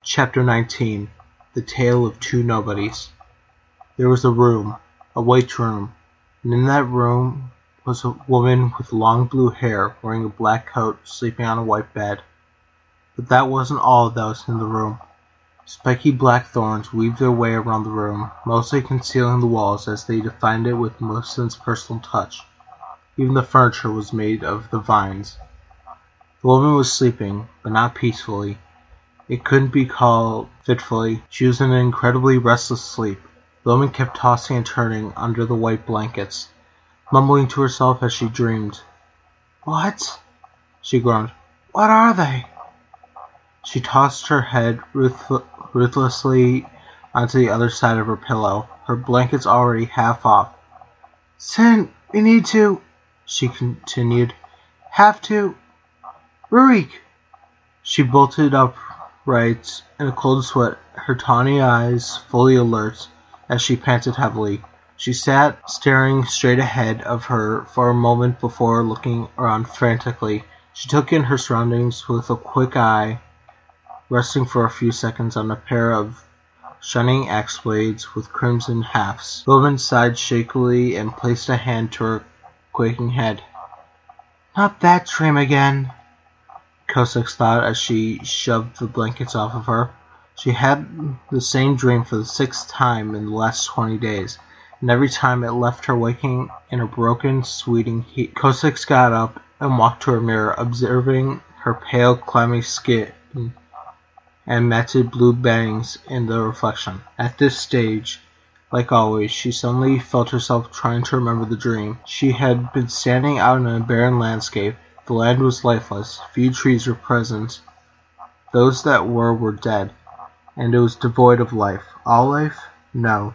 Chapter 19 The Tale of Two Nobodies. There was a room, a white room, and in that room was a woman with long blue hair wearing a black coat sleeping on a white bed. But that wasn't all that was in the room. Spiky black thorns weaved their way around the room, mostly concealing the walls as they defined it with Melissa's personal touch. Even the furniture was made of the vines. The woman was sleeping, but not peacefully. It couldn't be called fitfully. She was in an incredibly restless sleep. The woman kept tossing and turning under the white blankets, mumbling to herself as she dreamed. "What?" she groaned. "What are they?" She tossed her head ruthlessly onto the other side of her pillow, her blankets already half off. "Sin, we need to," she continued. "Have to. Rurik!" She bolted upright in a cold sweat, her tawny eyes fully alert as she panted heavily. She sat staring straight ahead of her for a moment before looking around frantically. She took in her surroundings with a quick eye, resting for a few seconds on a pair of shining axe blades with crimson hafts. The woman sighed shakily and placed a hand to her quaking head. "Not that dream again," Cossex thought as she shoved the blankets off of her. She had the same dream for the 6th time in the last 20 days, and every time it left her waking in a broken, sweating heat. Cossex got up and walked to her mirror, observing her pale, clammy skin and matted blue bangs in the reflection. At this stage, like always, she suddenly felt herself trying to remember the dream. She had been standing out in a barren landscape. The land was lifeless, few trees were present, those that were dead, and it was devoid of life. All life? No.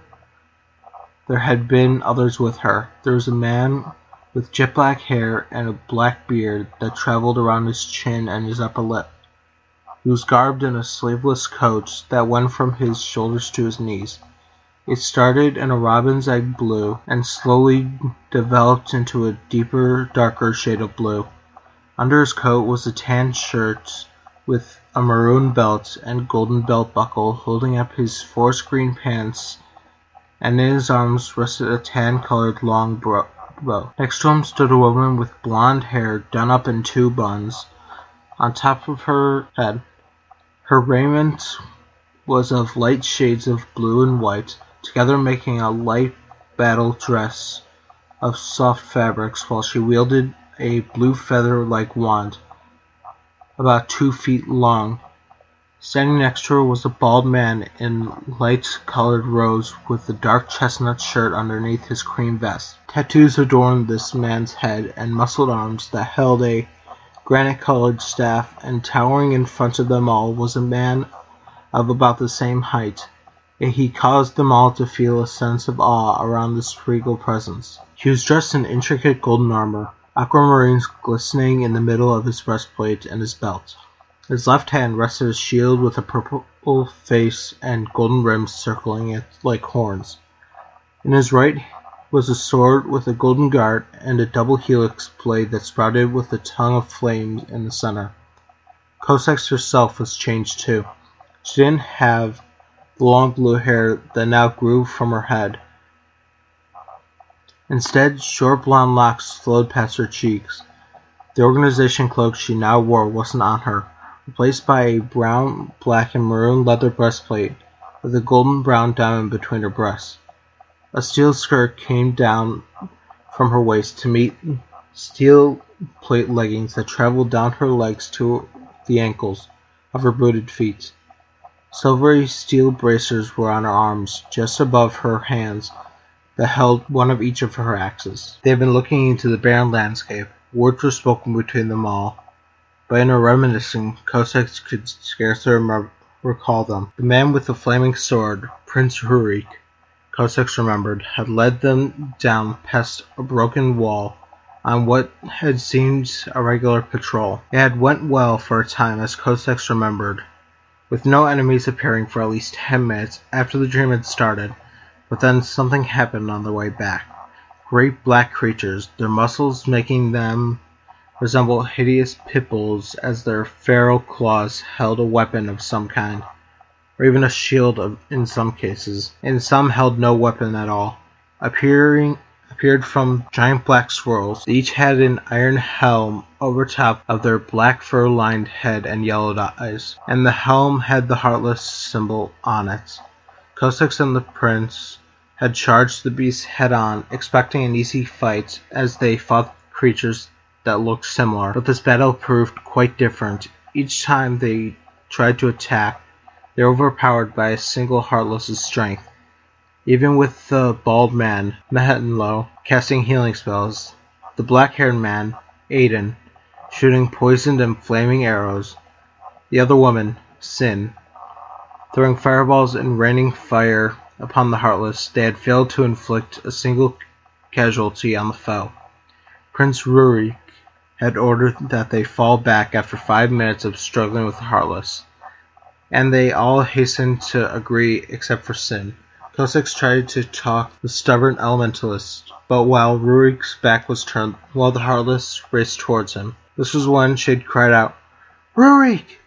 There had been others with her. There was a man with jet black hair and a black beard that traveled around his chin and his upper lip. He was garbed in a sleeveless coat that went from his shoulders to his knees. It started in a robin's egg blue and slowly developed into a deeper, darker shade of blue. Under his coat was a tan shirt with a maroon belt and golden belt buckle holding up his forest green pants, and in his arms rested a tan-colored long bow. Next to him stood a woman with blonde hair done up in 2 buns on top of her head. Her raiment was of light shades of blue and white, together making a light battle dress of soft fabrics, while she wielded a blue feather-like wand, about 2 feet long. Standing next to her was a bald man in light-colored rose with a dark chestnut shirt underneath his cream vest. Tattoos adorned this man's head and muscled arms that held a granite-colored staff, and towering in front of them all was a man of about the same height. He caused them all to feel a sense of awe around this regal presence. He was dressed in intricate golden armor, aquamarines glistening in the middle of his breastplate and his belt. His left hand rested a shield with a purple face and golden rims circling it like horns. In his right was a sword with a golden guard and a double helix blade that sprouted with a tongue of flame in the center. Cossex herself was changed too. She didn't have the long blue hair that now grew from her head. Instead, short blonde locks flowed past her cheeks. The organization cloak she now wore wasn't on her, replaced by a brown, black, and maroon leather breastplate with a golden-brown diamond between her breasts. A steel skirt came down from her waist to meet steel plate leggings that traveled down her legs to the ankles of her booted feet. Silvery steel bracers were on her arms, just above her hands, that held one of each of her axes. They had been looking into the barren landscape. Words were spoken between them all, but in her reminiscing, Cossex could scarcely recall them. The man with the flaming sword, Prince Rurik, Cossex remembered, had led them down past a broken wall on what had seemed a regular patrol. It had went well for a time, as Cossex remembered, with no enemies appearing for at least 10 minutes after the dream had started. But then something happened on their way back. Great black creatures, their muscles making them resemble hideous pit bulls as their feral claws held a weapon of some kind. or even a shield in some cases, and some held no weapon at all, appeared from giant black swirls. They each had an iron helm over top of their black fur-lined head and yellowed eyes, and the helm had the Heartless symbol on it. Cossex and the prince had charged the beasts head-on, expecting an easy fight as they fought creatures that looked similar, but this battle proved quite different. Each time they tried to attack, they were overpowered by a single Heartless's strength. Even with the bald man, Mehenlo, casting healing spells, the black-haired man, Aiden, shooting poisoned and flaming arrows, the other woman, Sin, throwing fireballs and raining fire upon the Heartless, they had failed to inflict a single casualty on the foe. Prince Rurik had ordered that they fall back after 5 minutes of struggling with the Heartless, and they all hastened to agree except for Sin. Cossex tried to talk the stubborn elementalist, but while Rurik's back was turned, while the Heartless raced towards him. This was when she had cried out, "Rurik!"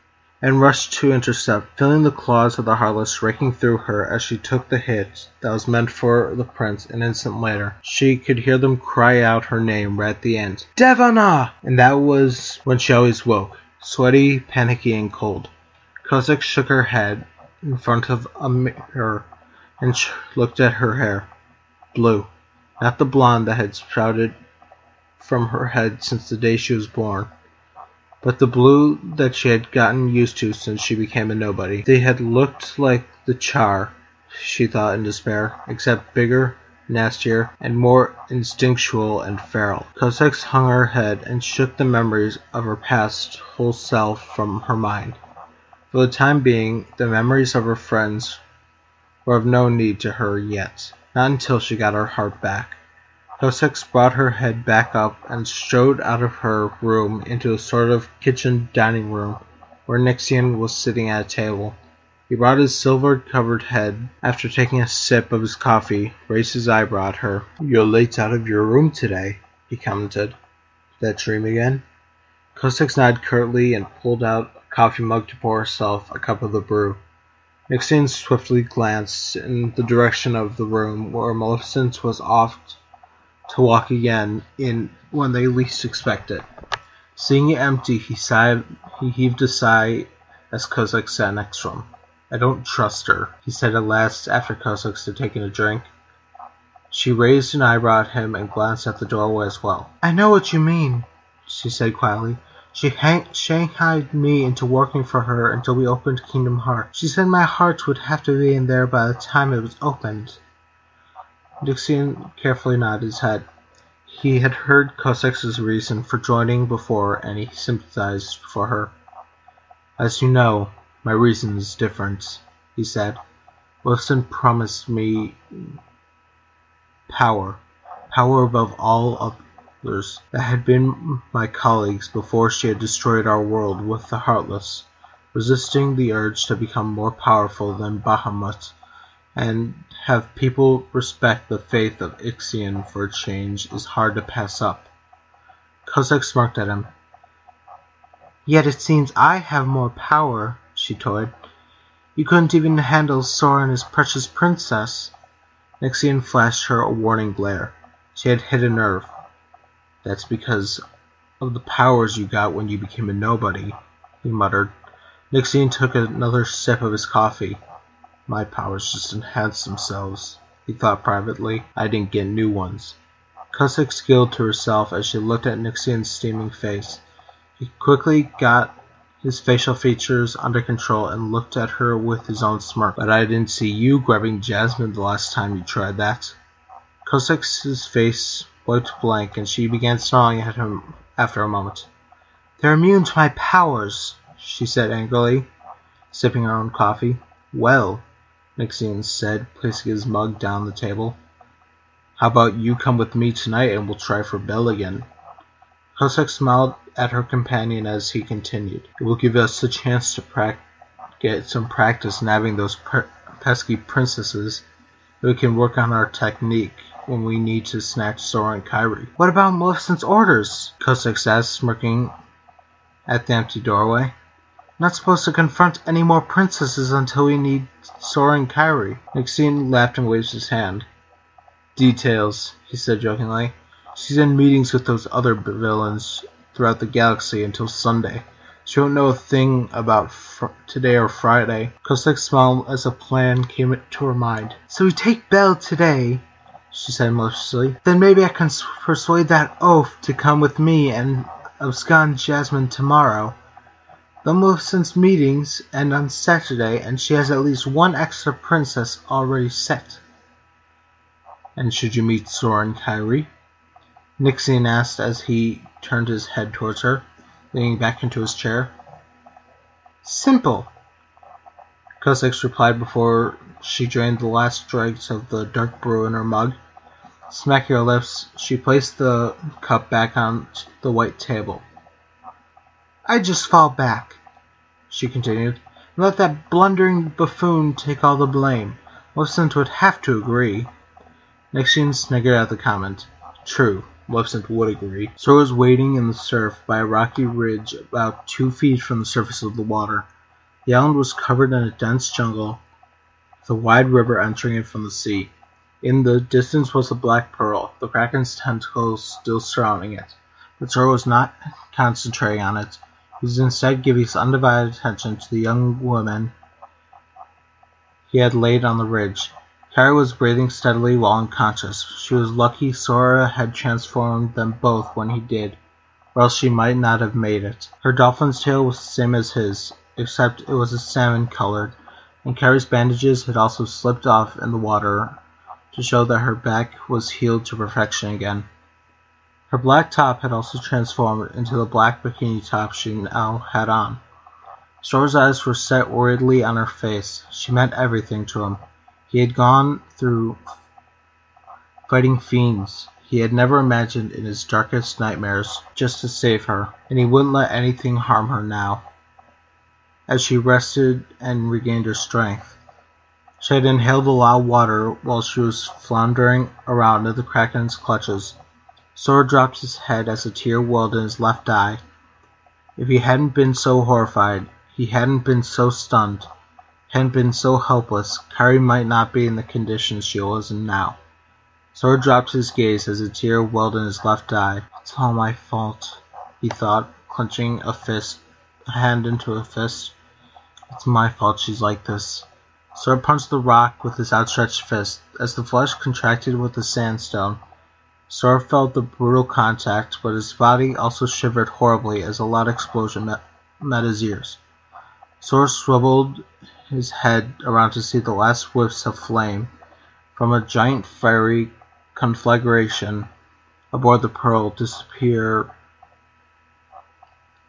and rushed to intercept, feeling the claws of the Heartless raking through her as she took the hit that was meant for the prince. An instant later, she could hear them cry out her name right at the end, "Devana!" And that was when she always woke, sweaty, panicky, and cold. Cossex shook her head in front of a mirror and looked at her hair. Blue, not the blonde that had sprouted from her head since the day she was born, but the blue that she had gotten used to since she became a nobody. They had looked like the Char, she thought in despair, except bigger, nastier, and more instinctual and feral. Cossex hung her head and shook the memories of her past whole self from her mind. For the time being, the memories of her friends were of no need to her yet, not until she got her heart back. Cossex brought her head back up and strode out of her room into a sort of kitchen dining room where Nixian was sitting at a table. He brought his silver-covered head. After taking a sip of his coffee, raised his eyebrow at her. "You're late out of your room today," he commented. "That dream again?" Cossex nodded curtly and pulled out a coffee mug to pour herself a cup of the brew. Nixian swiftly glanced in the direction of the room where Maleficent was off to walk again in when they least expect it. Seeing it empty, he heaved a sigh as Cossex sat next to him. "I don't trust her," he said at last after Cossex had taken a drink. She raised an eyebrow at him and glanced at the doorway as well. "I know what you mean," she said quietly. "She shanghaied me into working for her until we opened Kingdom Hearts. She said my heart would have to be in there by the time it was opened." Nixian carefully nodded his head. He had heard Cossex's reason for joining before, and he sympathized for her. "As you know, my reason is different," he said. "Maleficent promised me power above all others that had been my colleagues before she had destroyed our world with the Heartless. Resisting the urge to become more powerful than Bahamut and have people respect the faith of Ixion for a change is hard to pass up." Cossex smirked at him. "Yet it seems I have more power," she toyed. "You couldn't even handle Sora and his precious princess." Nixian flashed her a warning glare. She had hit a nerve. "That's because of the powers you got when you became a nobody," he muttered. Nixian took another sip of his coffee. "My powers just enhanced themselves," he thought privately. "I didn't get new ones." Cossex giggled to herself as she looked at Nixian's steaming face. He quickly got his facial features under control and looked at her with his own smirk. "But I didn't see you grabbing Jasmine the last time you tried that." Cossex's face wiped blank, and she began snarling at him after a moment. "They're immune to my powers," she said angrily, sipping her own coffee. "Well," Nixian said, placing his mug down the table, "how about you come with me tonight and we'll try for Belle again?" Cossex smiled at her companion as he continued. "It will give us a chance to get some practice nabbing those pesky princesses, and we can work on our technique when we need to snatch Sora and Kairi." "What about Maleficent's orders?" Cossex asked, smirking at the empty doorway. Not supposed to confront any more princesses until we need Sora and Kairi. Nixon laughed and waved his hand. Details, he said jokingly. She's in meetings with those other villains throughout the galaxy until Sunday. She won't know a thing about today or Friday. Cossex smiled as a plan came to her mind. So we take Belle today, she said maliciously. Then maybe I can persuade that oaf to come with me and abscond Jasmine tomorrow. Then we'll have since meetings and on Saturday, and she has at least one extra princess already set. And should you meet Sora and Kairi? Nixon asked as he turned his head towards her, leaning back into his chair. Simple, Cossex replied before she drained the last dregs of the dark brew in her mug. Smacking her lips, she placed the cup back on the white table. I just fall back, she continued, and let that blundering buffoon take all the blame. Maleficent would have to agree. Nixon sniggered at the comment. True, Maleficent would agree. Sora was waiting in the surf by a rocky ridge about 2 feet from the surface of the water. The island was covered in a dense jungle, with a wide river entering it from the sea. In the distance was the Black Pearl, the Kraken's tentacles still surrounding it. But Sora was not concentrating on it. He was instead giving his undivided attention to the young woman he had laid on the ridge. Kairi was breathing steadily while unconscious. She was lucky Sora had transformed them both when he did, or else she might not have made it. Her dolphin's tail was the same as his, except it was a salmon-colored, and Kairi's bandages had also slipped off in the water to show that her back was healed to perfection again. Her black top had also transformed into the black bikini top she now had on. Sora's eyes were set worriedly on her face. She meant everything to him. He had gone through fighting fiends he had never imagined in his darkest nightmares just to save her, and he wouldn't let anything harm her now. As she rested and regained her strength, she had inhaled a lot of water while she was floundering around in the Kraken's clutches. Sora dropped his head as a tear welled in his left eye. If he hadn't been so horrified, he hadn't been so stunned, hadn't been so helpless, Kairi might not be in the condition she was in now. Sora dropped his gaze as a tear welled in his left eye. It's all my fault, he thought, clenching a hand into a fist. It's my fault she's like this. Sora punched the rock with his outstretched fist. As the flesh contracted with the sandstone, Sora felt the brutal contact, but his body also shivered horribly as a loud explosion met his ears. Sora swiveled his head around to see the last whiffs of flame from a giant fiery conflagration aboard the Pearl disappear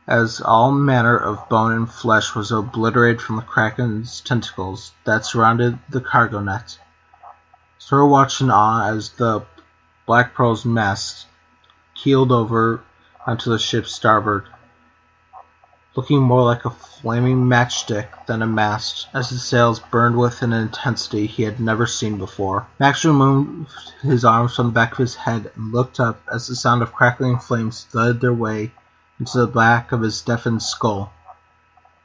as all manner of bone and flesh was obliterated from the Kraken's tentacles that surrounded the cargo net. Sora watched in awe as the Black Pearl's mast keeled over onto the ship's starboard, looking more like a flaming matchstick than a mast, as the sails burned with an intensity he had never seen before. Max removed his arms from the back of his head and looked up as the sound of crackling flames led their way into the back of his deafened skull.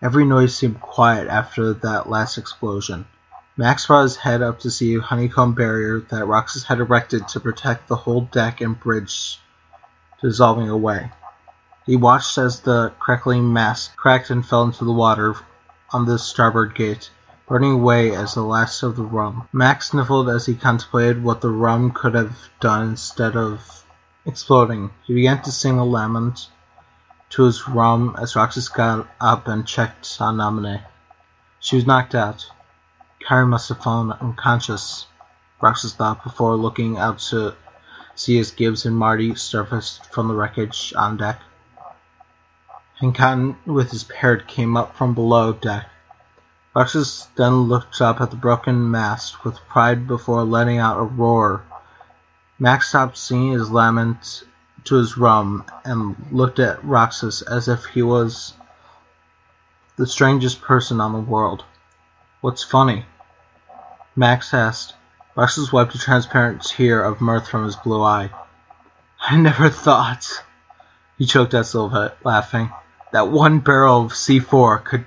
Every noise seemed quiet after that last explosion. Max brought his head up to see a honeycomb barrier that Roxas had erected to protect the whole deck and bridge dissolving away. He watched as the crackling mast cracked and fell into the water on the starboard gate, burning away as the last of the rum. Max sniffled as he contemplated what the rum could have done instead of exploding. He began to sing a lament to his rum as Roxas got up and checked on Naminé. She was knocked out. Kairi must have fallen unconscious, Roxas thought before looking out to see as Gibbs and Marty surfaced from the wreckage on deck. And Cotton with his parrot came up from below deck. Roxas then looked up at the broken mast with pride before letting out a roar. Max stopped singing his lament to his rum and looked at Roxas as if he was the strangest person on the world. What's funny? Max asked. Roxas wiped a transparent tear of mirth from his blue eye. I never thought. He choked at Silva, laughing. That one barrel of C4 could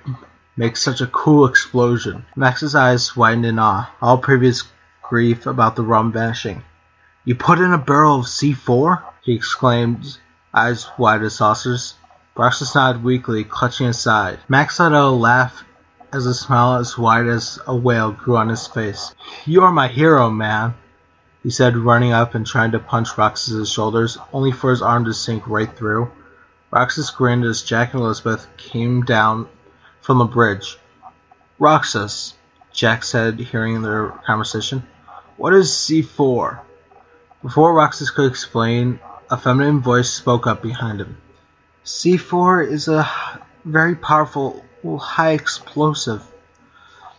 make such a cool explosion. Max's eyes widened in awe, all previous grief about the rum vanishing. You put in a barrel of C4? He exclaimed, eyes wide as saucers. Roxas nodded weakly, clutching his side. Max let out a laugh as a smile as wide as a whale grew on his face. You're my hero, man, he said, running up and trying to punch Roxas' shoulders, only for his arm to sink right through. Roxas grinned as Jack and Elizabeth came down from the bridge. Roxas, Jack said, hearing their conversation. What is C4? Before Roxas could explain, a feminine voice spoke up behind him. C4 is a very powerful, high explosive,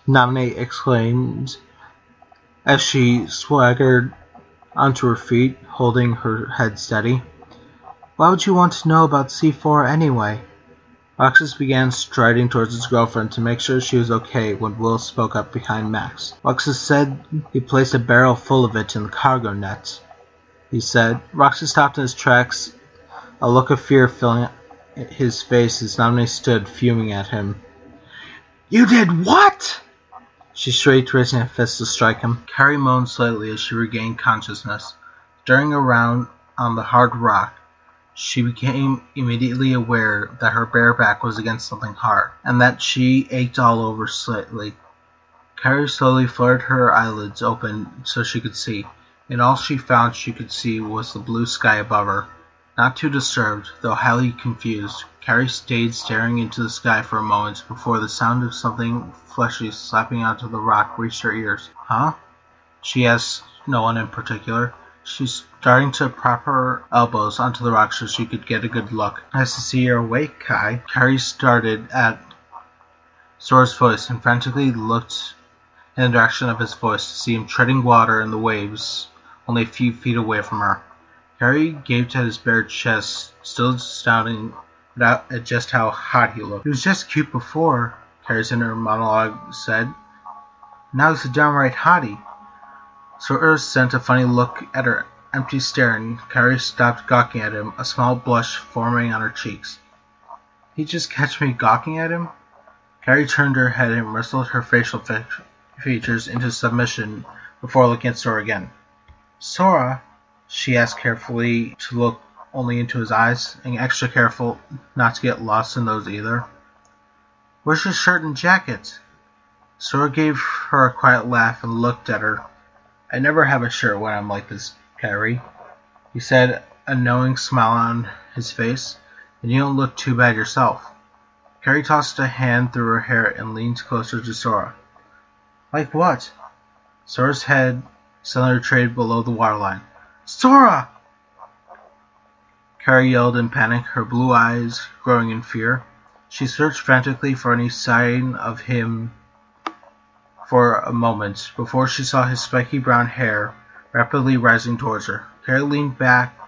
Nominate exclaimed as she swaggered onto her feet, holding her head steady. Why would you want to know about C4 anyway? Roxas began striding towards his girlfriend to make sure she was okay when Will spoke up behind Max. Roxas said he placed a barrel full of it in the cargo net. He said. Roxas stopped in his tracks, a look of fear filling his face as Nominee stood fuming at him. You did what? She shrieked, raising a fist to strike him. Kairi moaned slightly as she regained consciousness. Stirring around on the hard rock, she became immediately aware that her bare back was against something hard, and that she ached all over slightly. Kairi slowly fluttered her eyelids open so she could see, and all she found she could see was the blue sky above her. Not too disturbed, though highly confused, Kairi stayed staring into the sky for a moment before the sound of something fleshy slapping onto the rock reached her ears. Huh? She asked no one in particular. She's starting to prop her elbows onto the rock so she could get a good look. Nice to see you're awake, Kai. Kairi started at Sora's voice and frantically looked in the direction of his voice to see him treading water in the waves only a few feet away from her. Kairi gaped at his bare chest, still astounded at just how hot he looked. He was just cute before, Kairi's inner monologue said. Now he's a downright hottie. Sora sent a funny look at her empty stare, and Kairi stopped gawking at him, a small blush forming on her cheeks. He just catch me gawking at him? Kairi turned her head and wrestled her facial features into submission before looking at Sora again. Sora, she asked carefully to look only into his eyes, and extra careful not to get lost in those either. Where's your shirt and jacket? Sora gave her a quiet laugh and looked at her. I never have a shirt when I'm like this, Kairi, he said, a knowing smile on his face, and you don't look too bad yourself. Kairi tossed a hand through her hair and leaned closer to Sora. Like what? Sora's head suddenly retreated below the waterline. Sora! Kairi yelled in panic, her blue eyes growing in fear. She searched frantically for any sign of him for a moment before she saw his spiky brown hair rapidly rising towards her. Kairi leaned back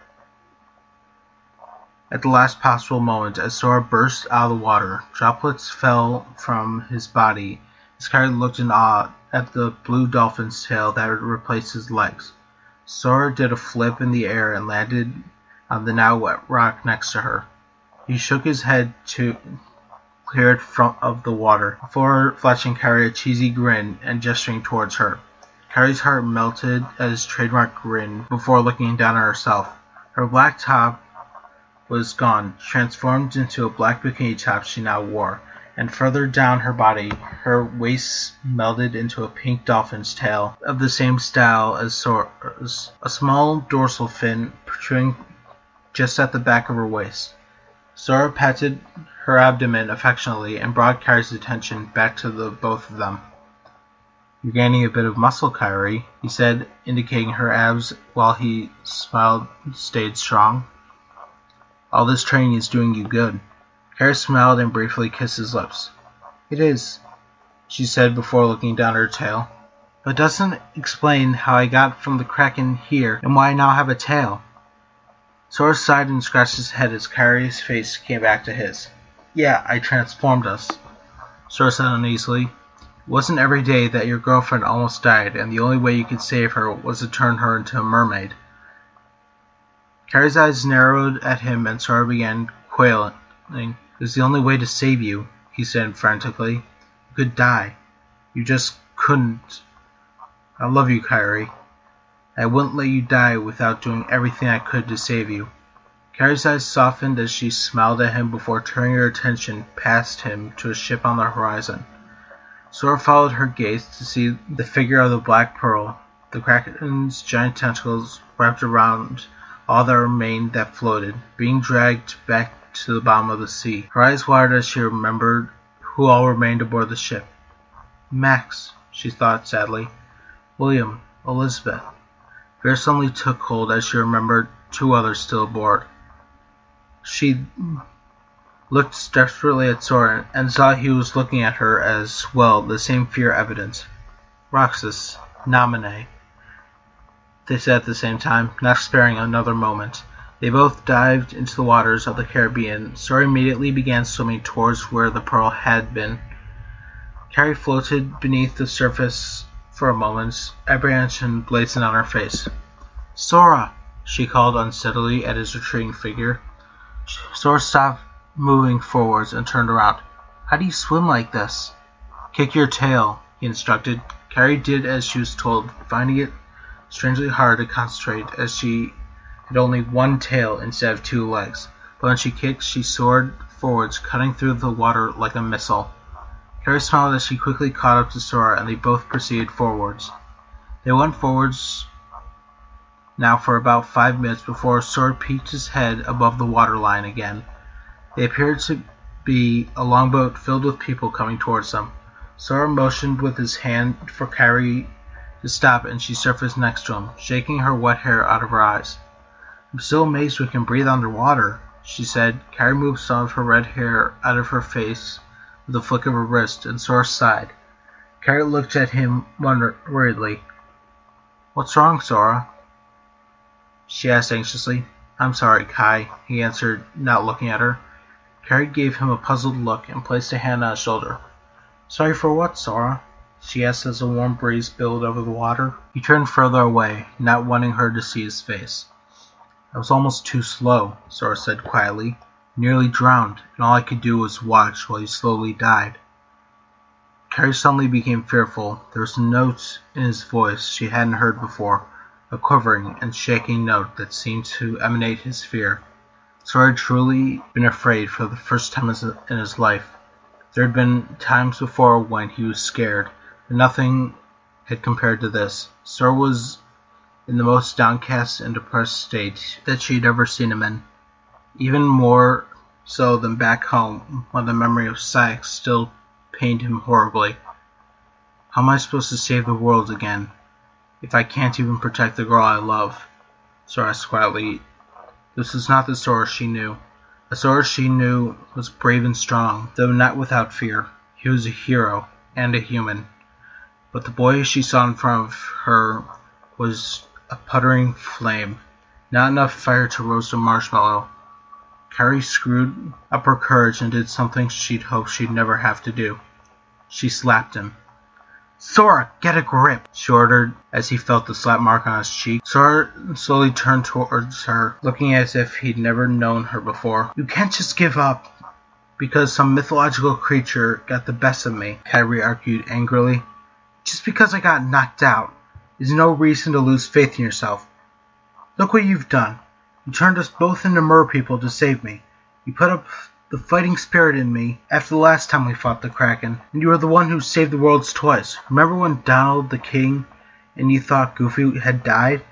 at the last possible moment as Sora burst out of the water. Droplets fell from his body as Kairi looked in awe at the blue dolphin's tail that had replaced his legs. Sora did a flip in the air and landed on the now wet rock next to her. He shook his head to clear it of the water, before flashing Kairi a cheesy grin and gesturing towards her. Kairi's heart melted at his trademark grin before looking down at herself. Her black top was gone, transformed into a black bikini top she now wore, and further down her body, her waist melded into a pink dolphin's tail of the same style as Sora's, a small dorsal fin protruding just at the back of her waist. Sora patted her abdomen affectionately and brought Kairi's attention back to the both of them. You're gaining a bit of muscle, Kairi, he said, indicating her abs while he smiled stayed strong. All this training is doing you good. Kairi smiled and briefly kissed his lips. It is, she said before looking down at her tail. But doesn't explain how I got from the Kraken here and why I now have a tail. Sora sighed and scratched his head as Kairi's face came back to his. Yeah, I transformed us, Sora said uneasily. It wasn't every day that your girlfriend almost died, and the only way you could save her was to turn her into a mermaid. Kairi's eyes narrowed at him, and Sora began quailing. It was the only way to save you, he said frantically. You could die. You just couldn't. I love you, Kairi. I wouldn't let you die without doing everything I could to save you. Kairi's eyes softened as she smiled at him before turning her attention past him to a ship on the horizon. Sora followed her gaze to see the figure of the Black Pearl, the Kraken's giant tentacles wrapped around all that remained that floated, being dragged back to the bottom of the sea. Her eyes watered as she remembered who all remained aboard the ship. Max, she thought sadly. William, Elizabeth. Fear suddenly took hold as she remembered two others still aboard. She looked desperately at Sora and saw he was looking at her as well, the same fear evident. Roxas, Naminé, they said at the same time, not sparing another moment. They both dived into the waters of the Caribbean. Sora immediately began swimming towards where the pearl had been. Kairi floated beneath the surface for a moment, apprehension blazing on her face. Sora, she called unsteadily at his retreating figure. Sora stopped moving forwards and turned around. How do you swim like this? Kick your tail, he instructed. Kairi did as she was told, finding it strangely hard to concentrate as she had only one tail instead of two legs. But when she kicked, she soared forwards, cutting through the water like a missile. Kairi smiled as she quickly caught up to Sora, and they both proceeded forwards. They went forwards now for about 5 minutes before Sora peeked his head above the waterline again. They appeared to be a longboat filled with people coming towards them. Sora motioned with his hand for Kairi to stop, and she surfaced next to him, shaking her wet hair out of her eyes. I'm so amazed we can breathe underwater, she said. Kairi moved some of her red hair out of her face with a flick of her wrist, and Sora sighed. Kairi looked at him worriedly. What's wrong, Sora? She asked anxiously. I'm sorry, Kai, he answered, not looking at her. Kairi gave him a puzzled look and placed a hand on his shoulder. Sorry for what, Sora? She asked as a warm breeze billowed over the water. He turned further away, not wanting her to see his face. I was almost too slow, Sora said quietly. Nearly drowned, and all I could do was watch while he slowly died. Kairi suddenly became fearful. There was a note in his voice she hadn't heard before, a quivering and shaking note that seemed to emanate his fear. Sora had truly been afraid for the first time in his life. There had been times before when he was scared, but nothing had compared to this. Sora was in the most downcast and depressed state that she had ever seen him in, even more so than back home, when the memory of Cossex still pained him horribly. How am I supposed to save the world again, if I can't even protect the girl I love? Sora asked quietly. This was not the Sora she knew. The Sora she knew was brave and strong, though not without fear. He was a hero, and a human. But the boy she saw in front of her was a puttering flame, not enough fire to roast a marshmallow. Kairi screwed up her courage and did something she'd hoped she'd never have to do. She slapped him. Sora, get a grip, she ordered as he felt the slap mark on his cheek. Sora slowly turned towards her, looking as if he'd never known her before. You can't just give up because some mythological creature got the best of me, Kairi argued angrily. Just because I got knocked out is no reason to lose faith in yourself. Look what you've done. You turned us both into merpeople to save me. You put up the fighting spirit in me after the last time we fought the Kraken, and you were the one who saved the worlds twice. Remember when Donald the King and you thought Goofy had died?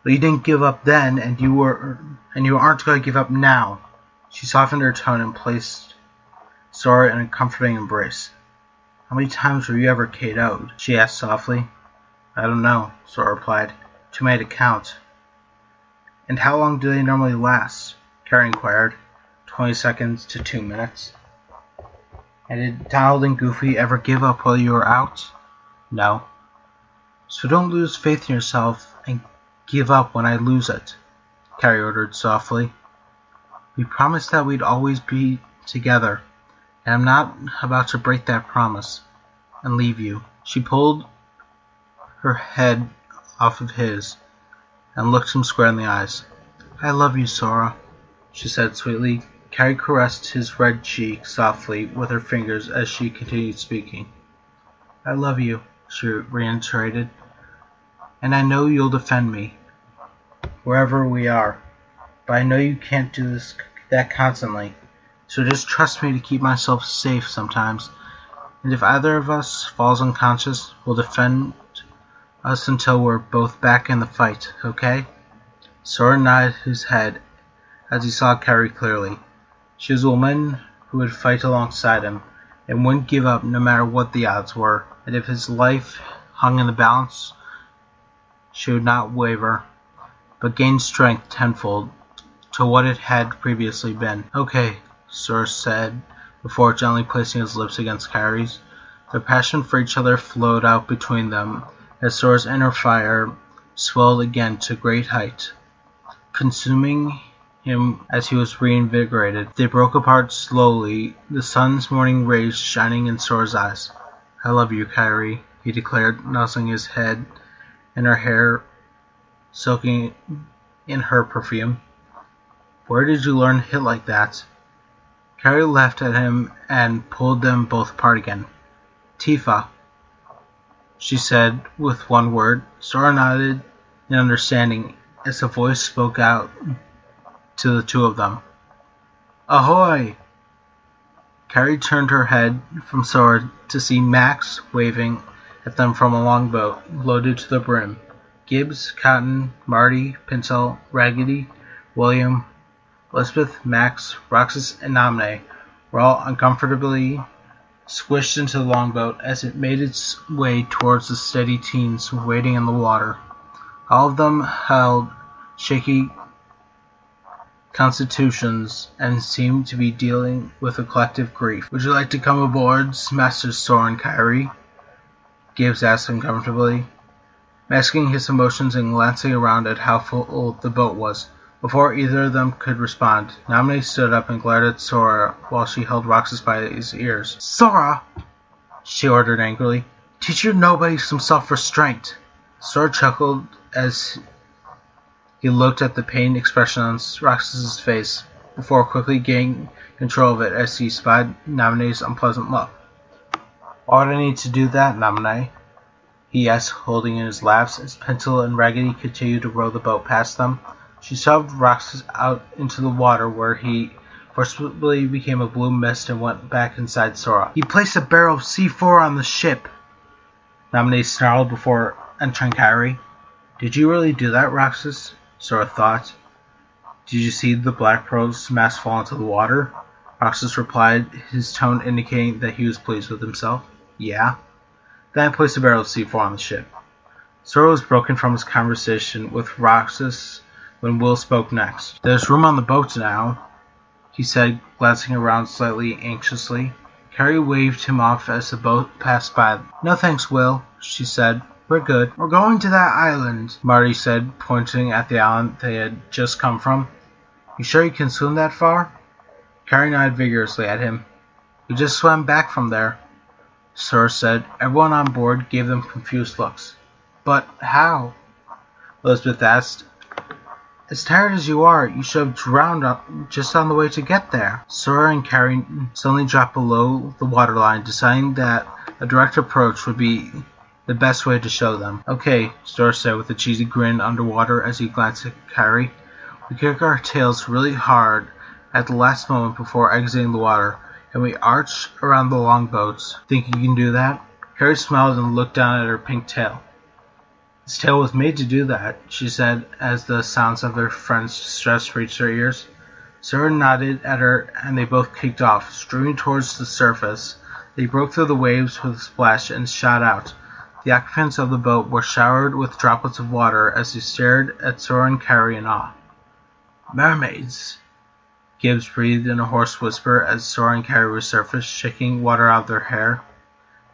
But you didn't give up then, and you aren't going to give up now. She softened her tone and placed Sora in a comforting embrace. How many times were you ever KO'd? She asked softly. I don't know, Sora replied. Too many to count. And how long do they normally last? Kairi inquired. 20 seconds to 2 minutes. And did Donald and Goofy ever give up while you were out? No. So don't lose faith in yourself and give up when I lose it, Kairi ordered softly. We promised that we'd always be together, and I'm not about to break that promise and leave you. She pulled her head off of his and looked him square in the eyes. I love you, Sora, she said sweetly. Kairi caressed his red cheek softly with her fingers as she continued speaking. I love you, she reiterated, and I know you'll defend me, wherever we are. But I know you can't do that constantly, so just trust me to keep myself safe sometimes, and if either of us falls unconscious, we'll defend us until we're both back in the fight, okay? Sora nodded his head as he saw Kairi clearly. She was a woman who would fight alongside him, and wouldn't give up no matter what the odds were, and if his life hung in the balance, she would not waver, but gain strength tenfold to what it had previously been. Okay, Sora said, before gently placing his lips against Kairi's. Their passion for each other flowed out between them, as Sora's inner fire swelled again to great height, consuming him as he was reinvigorated. They broke apart slowly, the sun's morning rays shining in Sora's eyes. I love you, Kairi, he declared, nuzzling his head and her hair soaking in her perfume. Where did you learn to hit like that? Kairi laughed at him and pulled them both apart again. Tifa, she said with one word. Sora nodded in understanding as a voice spoke out to the two of them. Ahoy! Kairi turned her head from Sora to see Max waving at them from a longboat loaded to the brim. Gibbs, Cotton, Marty, Pincel, Raggedy, William, Elizabeth, Max, Roxas, and Naminé were all uncomfortably squished into the longboat as it made its way towards the steady teens waiting in the water. All of them held shaky constitutions and seemed to be dealing with a collective grief. Would you like to come aboard, Masters Sora and Kairi? Gibbs asked uncomfortably, masking his emotions and glancing around at how full the boat was. Before either of them could respond, Naminé stood up and glared at Sora while she held Roxas by his ears. Sora! She ordered angrily. Teach your nobodies some self-restraint. Sora chuckled as he looked at the pained expression on Roxas's face, before quickly gaining control of it as he spied Naminé's unpleasant look. Why would I need to do that, Naminé? He asked, holding in his laps as Pencil and Raggedy continued to row the boat past them. She shoved Roxas out into the water where he forcibly became a blue mist and went back inside Sora. You placed a barrel of C4 on the ship, Naminé snarled before entering Kairi. Did you really do that, Roxas? Sora thought. Did you see the Black Pearl's mask fall into the water? Roxas replied, his tone indicating that he was pleased with himself. Yeah. Then I placed a barrel of C4 on the ship. Sora was broken from his conversation with Roxas when Will spoke next. There's room on the boat now, he said, glancing around slightly anxiously. Kairi waved him off as the boat passed by. No thanks, Will, she said. We're good. We're going to that island, Marty said, pointing at the island they had just come from. You sure you can swim that far? Kairi nodded vigorously at him. We just swam back from there, Sora said. Everyone on board gave them confused looks. But how? Elizabeth asked. As tired as you are, you should have drowned just on the way to get there. Sora and Kairi suddenly dropped below the waterline, deciding that a direct approach would be the best way to show them. Okay, Sora said with a cheesy grin underwater as he glanced at Kairi. We kick our tails really hard at the last moment before exiting the water, and we arch around the longboats. Think you can do that? Kairi smiled and looked down at her pink tail. This tail was made to do that, she said, as the sounds of their friend's distress reached her ears. Sora nodded at her, and they both kicked off, streaming towards the surface. They broke through the waves with a splash and shot out. The occupants of the boat were showered with droplets of water as they stared at Sora and Kairi in awe. Mermaids! Gibbs breathed in a hoarse whisper as Sora and Kairi resurfaced, shaking water out of their hair.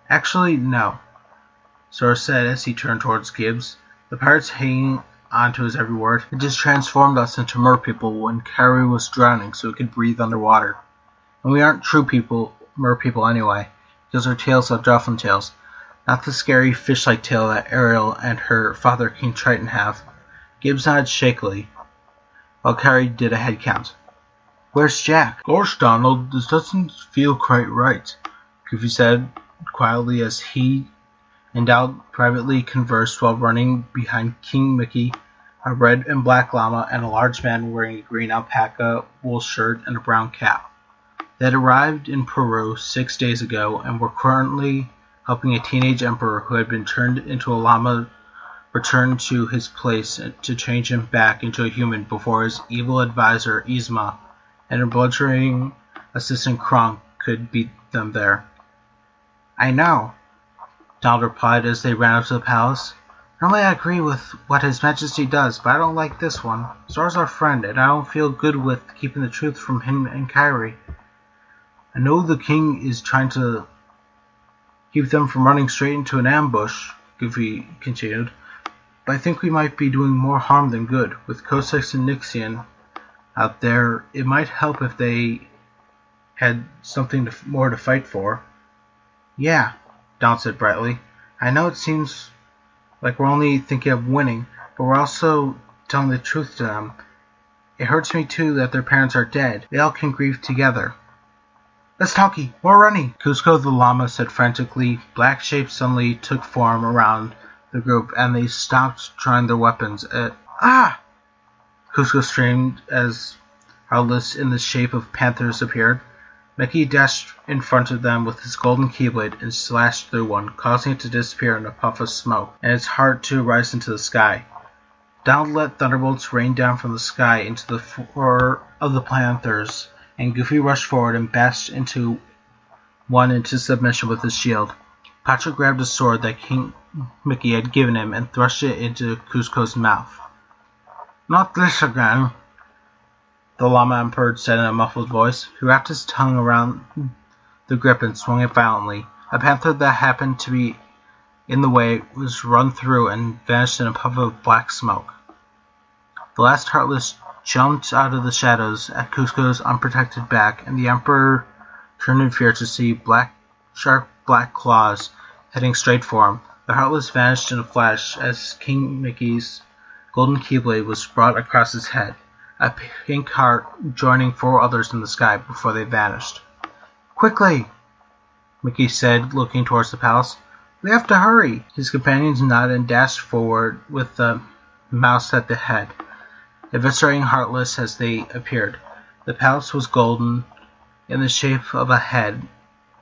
Actually, no, Sora said as he turned towards Gibbs, the pirates hanging onto his every word. It just transformed us into merpeople when Kairi was drowning so we could breathe underwater. And we aren't true people, merpeople anyway, because our tails have dolphin tails, not the scary fish-like tail that Ariel and her father King Triton have. Gibbs nodded shakily, while Kairi did a head count. Where's Jack? Gosh, Donald, this doesn't feel quite right, Goofy said quietly as he and Donald privately conversed while running behind King Mickey, a red and black llama, and a large man wearing a green alpaca wool shirt and a brown cap. They had arrived in Peru 6 days ago and were currently helping a teenage emperor who had been turned into a llama return to his place to change him back into a human before his evil advisor Yzma and her bludgeoning assistant Kronk could beat them there. I know, Donald replied as they ran up to the palace. Normally I agree with what His Majesty does, but I don't like this one. Sora's our friend, and I don't feel good with keeping the truth from him and Kairi. I know the king is trying to keep them from running straight into an ambush, Goofy continued, but I think we might be doing more harm than good. With Cossex and Nixian out there, it might help if they had something more to fight for. Yeah, Donald said brightly. I know it seems like we're only thinking of winning, but we're also telling the truth to them. It hurts me too that their parents are dead. They all can grieve together. Let's talkie, more running, Cusco the llama said frantically. Black shapes suddenly took form around the group, and they stopped trying their weapons. Ah! Cusco screamed as Heartless in the shape of panthers appeared. Mickey dashed in front of them with his golden keyblade and slashed through one, causing it to disappear in a puff of smoke, and its heart to rise into the sky. Donald let thunderbolts rain down from the sky into the four of the panthers, and Goofy rushed forward and bashed into one into submission with his shield. Patrick grabbed a sword that King Mickey had given him and thrust it into Cusco's mouth. Not this again, the llama emperor said in a muffled voice. He wrapped his tongue around the grip and swung it violently. A panther that happened to be in the way was run through and vanished in a puff of black smoke. The last Heartless jumped out of the shadows at Cusco's unprotected back, and the emperor turned in fear to see sharp black claws heading straight for him. The Heartless vanished in a flash as King Mickey's golden keyblade was brought across his head, a pink heart joining 4 others in the sky before they vanished. Quickly, Mickey said, looking towards the palace. We have to hurry. His companions nodded and dashed forward with the mouse at the head, eviscerating Heartless as they appeared. The palace was golden, in the shape of a head,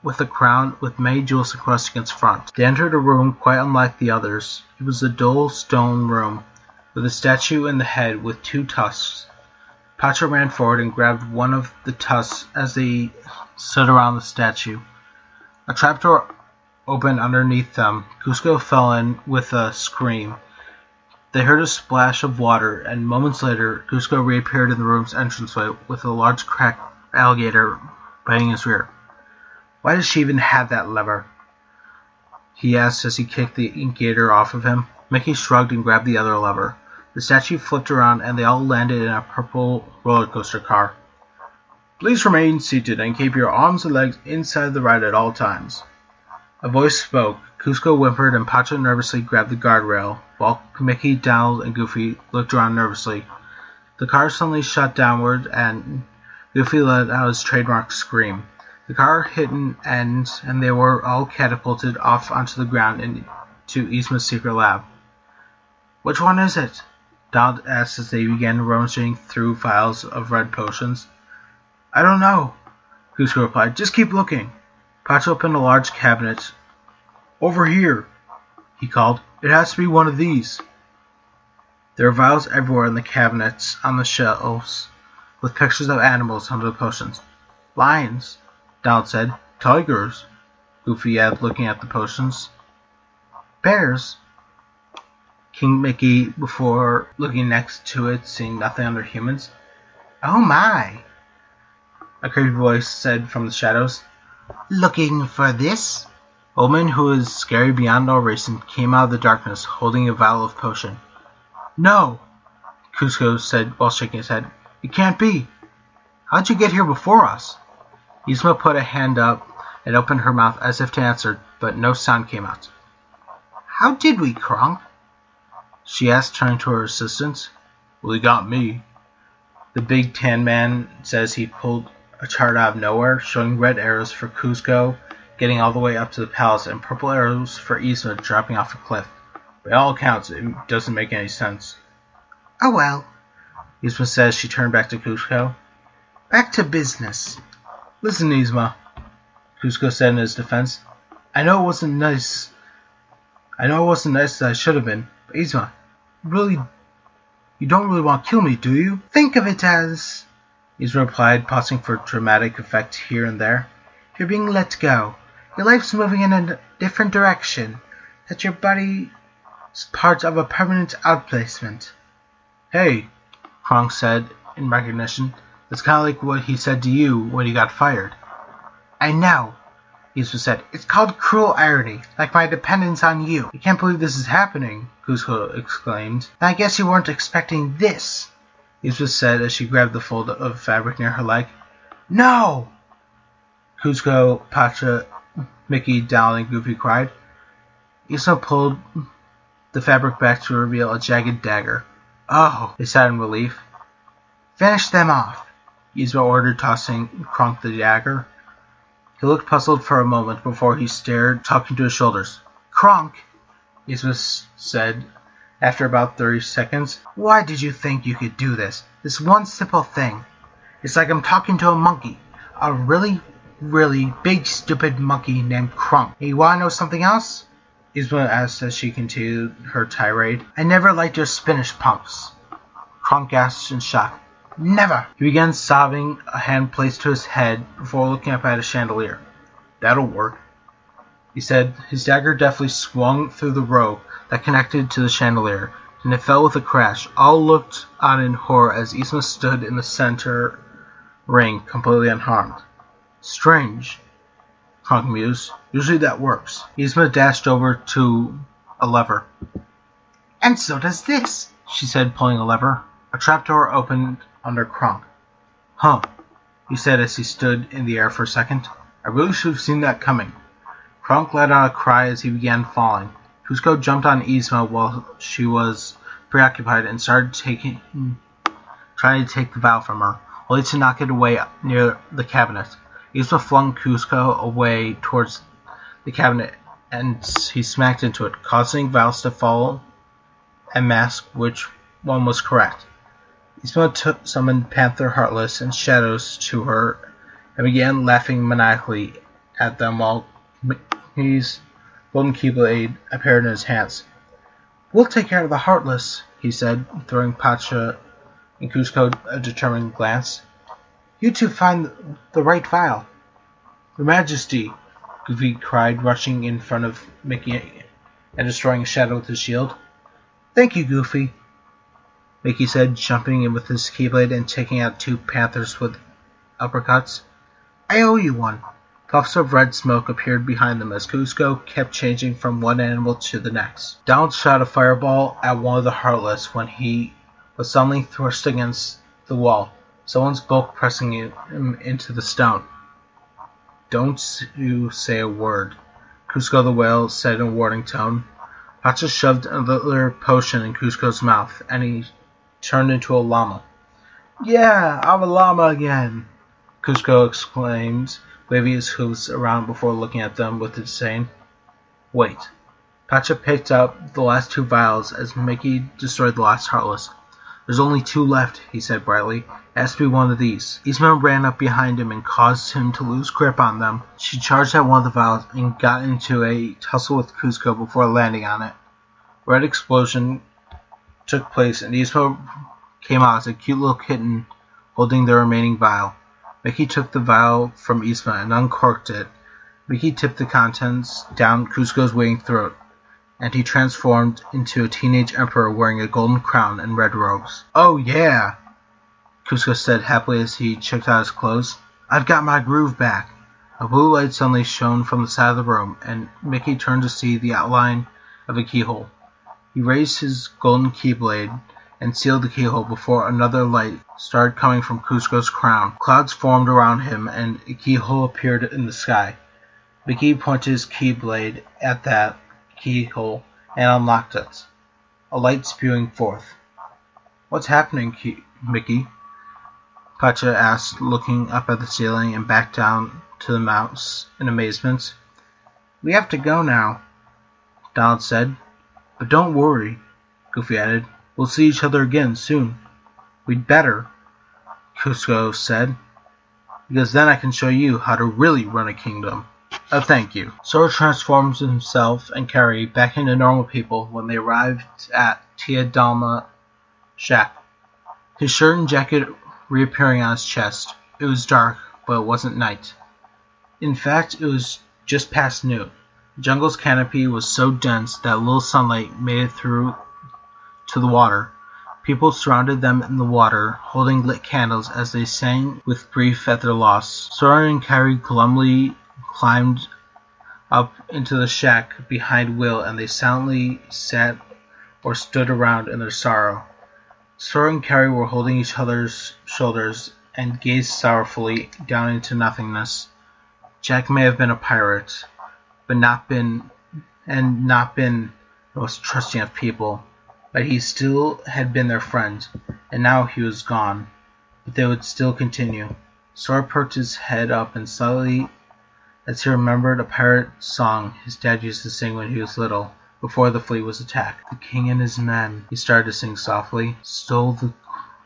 with a crown with many jewels encrusting its front. They entered a room quite unlike the others. It was a dull stone room, with a statue in the head with 2 tusks. Pacha ran forward and grabbed one of the tusks as they stood around the statue. A trapdoor opened underneath them. Cusco fell in with a scream. They heard a splash of water, and moments later, Cusco reappeared in the room's entranceway with a large cracked alligator biting his rear. Why does she even have that lever? He asked as he kicked the gator off of him. Mickey shrugged and grabbed the other lever. The statue flipped around, and they all landed in a purple roller coaster car. Please remain seated and keep your arms and legs inside the ride at all times. A voice spoke. Cusco whimpered, and Pacha nervously grabbed the guardrail, while Mickey, Donald, and Goofy looked around nervously. The car suddenly shot downward, and Goofy let out his trademark scream. The car hit an end, and they were all catapulted off onto the ground into Yzma's secret lab. Which one is it? Donald asked as they began rummaging through vials of red potions. I don't know, Cusco replied. Just keep looking. Pacha opened a large cabinet. Over here, he called. It has to be one of these. There were vials everywhere in the cabinets on the shelves, with pictures of animals under the potions. Lions, Donald said. Tigers, Goofy added, looking at the potions. Bears, King Mickey, before looking next to it, seeing nothing under humans. Oh my, a creepy voice said from the shadows. Looking for this? A woman who was scary beyond all reason came out of the darkness, holding a vial of potion. No, Cusco said while shaking his head. It can't be. How'd you get here before us? Yzma put a hand up and opened her mouth as if to answer, but no sound came out. How did we, Kronk? She asked, turning to her assistants. Well, he got me. The big tan man says he pulled a chart out of nowhere, showing red arrows for Cusco getting all the way up to the palace and purple arrows for Yzma dropping off a cliff. By all accounts, it doesn't make any sense. Oh well, Yzma says. She turned back to Cusco. Back to business. Listen, Yzma, Cusco said in his defense. I know it wasn't nice as I should have been, but Yzma, you don't really want to kill me, do you? Think of it as... Yzma replied, pausing for dramatic effect here and there. You're being let go. Your life's moving in a different direction. That your body is part of a permanent outplacement. Hey, Kronk said in recognition. That's kind of like what he said to you when he got fired. I know, Yzma said. It's called cruel irony, like my dependence on you. I can't believe this is happening, Cusco exclaimed. I guess you weren't expecting this, Yzma said as she grabbed the fold of fabric near her leg. No! Cusco, Pacha, Mickey, Donald, and Goofy cried. Yzma pulled the fabric back to reveal a jagged dagger. Oh, they said in relief. Finish them off, Yzma ordered, tossing Kronk the dagger. He looked puzzled for a moment before he stared, talking to his shoulders. Kronk, Yzma said after about 30 seconds. Why did you think you could do this? This one simple thing. It's like I'm talking to a monkey. A really, really big, stupid monkey named Kronk. Hey, you want to know something else? Yzma asked as she continued her tirade. I never liked your Spanish pumps. Kronk gasped in shock. Never! He began sobbing, a hand placed to his head before looking up at a chandelier. That'll work, he said. His dagger deftly swung through the rope that connected to the chandelier, and it fell with a crash. All looked on in horror as Yzma stood in the center ring, completely unharmed. Strange, Kronk mused. Usually that works. Yzma dashed over to a lever. And so does this, she said, pulling a lever. A trapdoor opened under Kronk. Huh, he said as he stood in the air for a second. I really should have seen that coming. Kronk let out a cry as he began falling. Cusco jumped on Yzma while she was preoccupied and started trying to take the vial from her, only to knock it away near the cabinet. Yzma flung Cusco away towards the cabinet, and he smacked into it, causing vials to fall and mask which one was correct. Yzma summoned Panther, Heartless, and Shadows to her and began laughing maniacally at them while Mickey's golden keyblade appeared in his hands. We'll take care of the Heartless, he said, throwing Pacha and Cusco a determined glance. You two find the right vial. Your Majesty, Goofy cried, rushing in front of Mickey and destroying a shadow with his shield. Thank you, Goofy, Mickey said, jumping in with his keyblade and taking out two panthers with uppercuts. I owe you one. Puffs of red smoke appeared behind them as Cusco kept changing from one animal to the next. Donald shot a fireball at one of the Heartless when he was suddenly thrust against the wall, someone's bulk pressing him into the stone. Don't you say a word, Cusco the Whale said in a warning tone. Pacha shoved another potion in Cusco's mouth, and he turned into a llama. Yeah, I'm a llama again, Cusco exclaimed, waving his hooves around before looking at them with disdain. Wait. Pacha picked up the last two vials as Mickey destroyed the last Heartless. There's only two left, he said brightly. It has to be one of these. Yzma ran up behind him and caused him to lose grip on them. She charged at one of the vials and got into a tussle with Cusco before landing on it. A red explosion took place and Yzma came out as a cute little kitten holding the remaining vial. Mickey took the vial from Yzma and uncorked it. Mickey tipped the contents down Cusco's waiting throat, and he transformed into a teenage emperor wearing a golden crown and red robes. Oh yeah, Cusco said happily as he checked out his clothes. I've got my groove back. A blue light suddenly shone from the side of the room, and Mickey turned to see the outline of a keyhole. He raised his golden keyblade and sealed the keyhole before another light started coming from Cusco's crown. Clouds formed around him, and a keyhole appeared in the sky. Mickey pointed his keyblade at that keyhole and unlocked it, a light spewing forth. What's happening, Mickey? Pacha asked, looking up at the ceiling and back down to the mouse in amazement. We have to go now, Donald said. But don't worry, Goofy added. We'll see each other again soon. We'd better, Cusco said, because then I can show you how to really run a kingdom. Oh, thank you. Sora transforms himself and Kairi back into normal people when they arrived at Tia Dalma shack. His shirt and jacket reappearing on his chest. It was dark, but it wasn't night. In fact, it was just past noon. The jungle's canopy was so dense that little sunlight made it through to the water. People surrounded them in the water, holding lit candles as they sang with grief at their loss. Sora and Kairi glumly climbed up into the shack behind Will, and they silently sat or stood around in their sorrow. Sora and Kairi were holding each other's shoulders and gazed sorrowfully down into nothingness. Jack may have been a pirate, but not been the most trusting of people. But he still had been their friend, and now he was gone. But they would still continue. Sora perked his head up and slightly as he remembered a pirate song his dad used to sing when he was little, before the fleet was attacked. The king and his men, he started to sing softly, stole the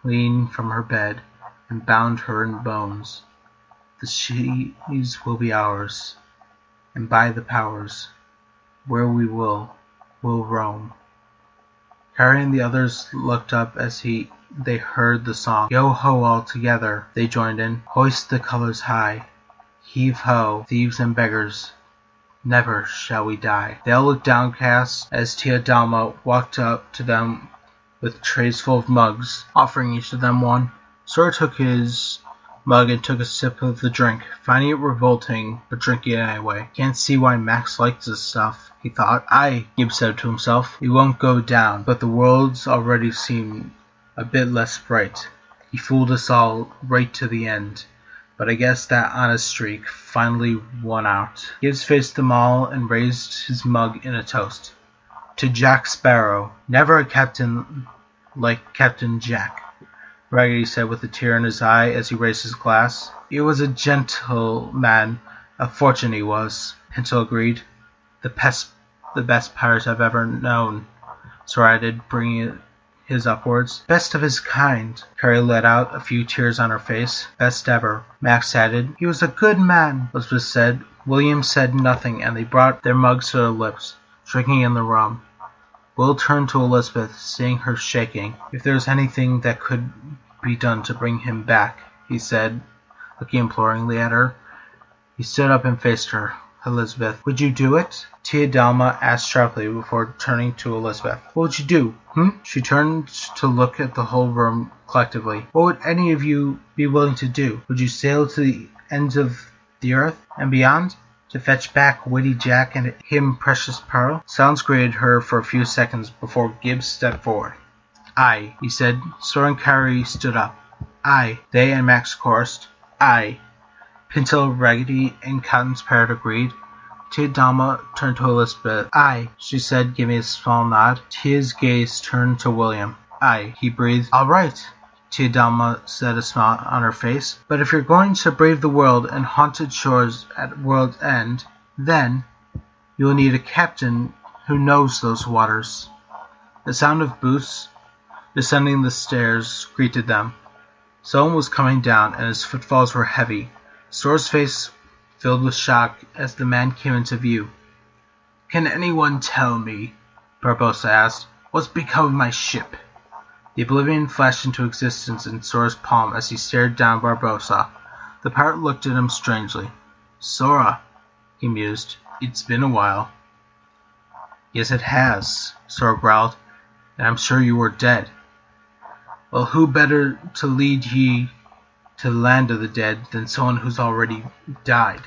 queen from her bed and bound her in bones. The seas will be ours, and by the powers, where we will roam. Kairi and the others looked up as they heard the song. Yo-ho all together, they joined in. Hoist the colors high. Heave-ho, thieves and beggars. Never shall we die. They all looked downcast as Tia Dalma walked up to them with trays full of mugs, offering each of them one. Sora took his mug and took a sip of the drink, finding it revolting, but drinking it anyway. Can't see why Max likes this stuff, he thought. Aye, Gibbs said to himself, it won't go down, but the worlds already seem a bit less bright. He fooled us all right to the end, but I guess that honest streak finally won out. Gibbs faced them all and raised his mug in a toast. To Jack Sparrow, never a captain like Captain Jack, Raggedy said with a tear in his eye as he raised his glass. He was a gentleman, a fortune he was, Pinto agreed. The best pirate I've ever known, Sora added, bringing his upwards. Best of his kind, Kairi let out, a few tears on her face. Best ever, Max added. He was a good man, Elizabeth said. William said nothing, and they brought their mugs to their lips, drinking in the rum. Will turned to Elizabeth, seeing her shaking. If there was anything that could be done to bring him back, he said, looking imploringly at her. He stood up and faced her. Elizabeth, would you do it? Tia Dalma asked sharply before turning to Elizabeth. What would you do, She turned to look at the whole room collectively. What would any of you be willing to do? Would you sail to the ends of the earth and beyond to fetch back Witty Jack and him Precious Pearl? Silence greeted her for a few seconds before Gibbs stepped forward. Aye, he said. Sora and Kairi stood up. Aye. They and Max chorused. Aye. Pinto, Raggedy, and Cotton's Parrot agreed. Tia Dalma turned to Elizabeth. Aye, she said, giving a small nod. Tia's gaze turned to William. Aye, he breathed. All right, Tia Dalma said, a smile on her face. But if you're going to brave the world and haunted shores at world's end, then you'll need a captain who knows those waters. The sound of boots descending the stairs greeted them. Someone was coming down, and his footfalls were heavy. Sora's face filled with shock as the man came into view. Can anyone tell me, Barbossa asked, what's become of my ship? The oblivion flashed into existence in Sora's palm as he stared down Barbossa. The pirate looked at him strangely. Sora, he mused, it's been a while. Yes, it has, Sora growled, and I'm sure you were dead. Well, who better to lead ye to the land of the dead than someone who's already died?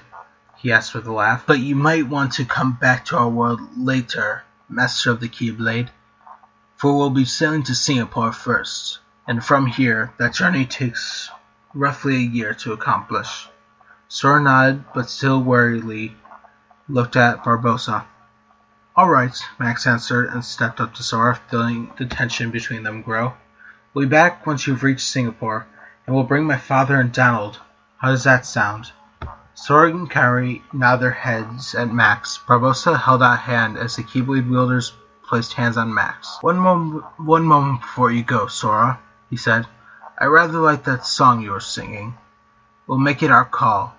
He asked with a laugh. But you might want to come back to our world later, Master of the Keyblade, for we'll be sailing to Singapore first, and from here, that journey takes roughly a year to accomplish. Sora nodded, but still warily looked at Barbossa. All right, Max answered and stepped up to Sora, feeling the tension between them grow. We'll be back once you've reached Singapore. and we'll bring my father and Donald. How does that sound? Sora and Kairi nodded their heads at Max. Barbossa held out a hand as the Keyblade wielders placed hands on Max. One moment before you go, Sora, he said. I rather like that song you were singing. We'll make it our call.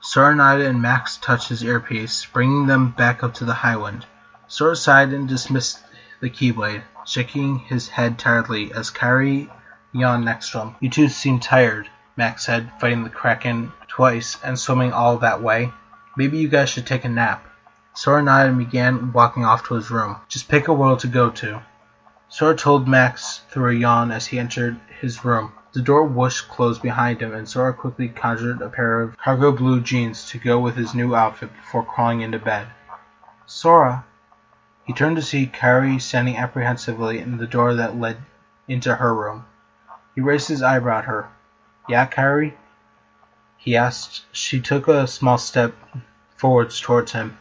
Sora nodded and Max touched his earpiece, bringing them back up to the high wind. Sora sighed and dismissed the Keyblade, shaking his head tiredly as Kairi yawned next to him. You two seem tired, Max said, fighting the Kraken twice and swimming all that way. Maybe you guys should take a nap. Sora nodded and began walking off to his room. Just pick a world to go to. Sora told Max through a yawn as he entered his room. The door whooshed closed behind him, and Sora quickly conjured a pair of cargo blue jeans to go with his new outfit before crawling into bed. Sora! He turned to see Kairi standing apprehensively in the door that led into her room. He raised his eyebrow at her. Yeah, Kairi? He asked. She took a small step forwards towards him.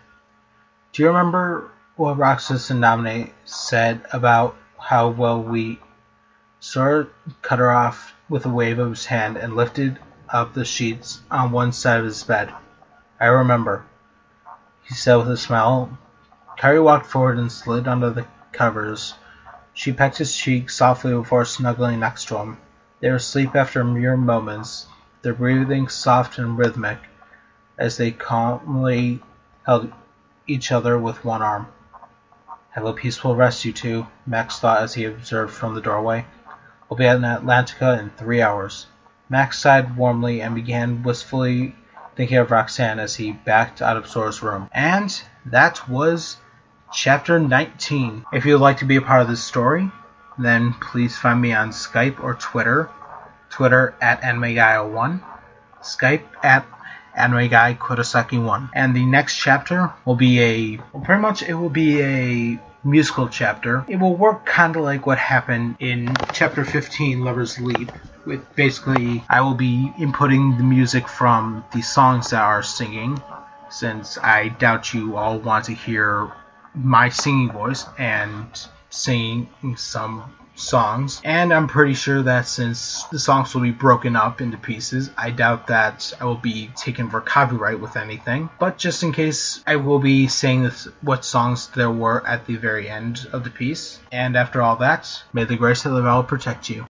Do you remember what Roxas and Naminé said about how well we... Sora cut her off with a wave of his hand and lifted up the sheets on one side of his bed. I remember, he said with a smile. Kairi walked forward and slid under the covers. She pecked his cheek softly before snuggling next to him. They were asleep after mere moments, their breathing soft and rhythmic, as they calmly held each other with one arm. Have a peaceful rest, you two, Max thought as he observed from the doorway. We'll be at Atlantica in 3 hours. Max sighed warmly and began wistfully thinking of Roxanne as he backed out of Sora's room. And that was Chapter 19. If you would like to be a part of this story, then please find me on Skype or Twitter. Twitter at AnimeGuy01. Skype at AnimeGuy Kurosaki1. And the next chapter will be a musical chapter. It will work kind of like what happened in Chapter 15, Lover's Leap. With basically, I will be inputting the music from the songs that are singing, since I doubt you all want to hear my singing voice and singing some songs. And I'm pretty sure that since the songs will be broken up into pieces, I doubt that I will be taken for copyright with anything. But just in case, I will be saying what songs there were at the very end of the piece. And after all that, may the grace of the Val protect you.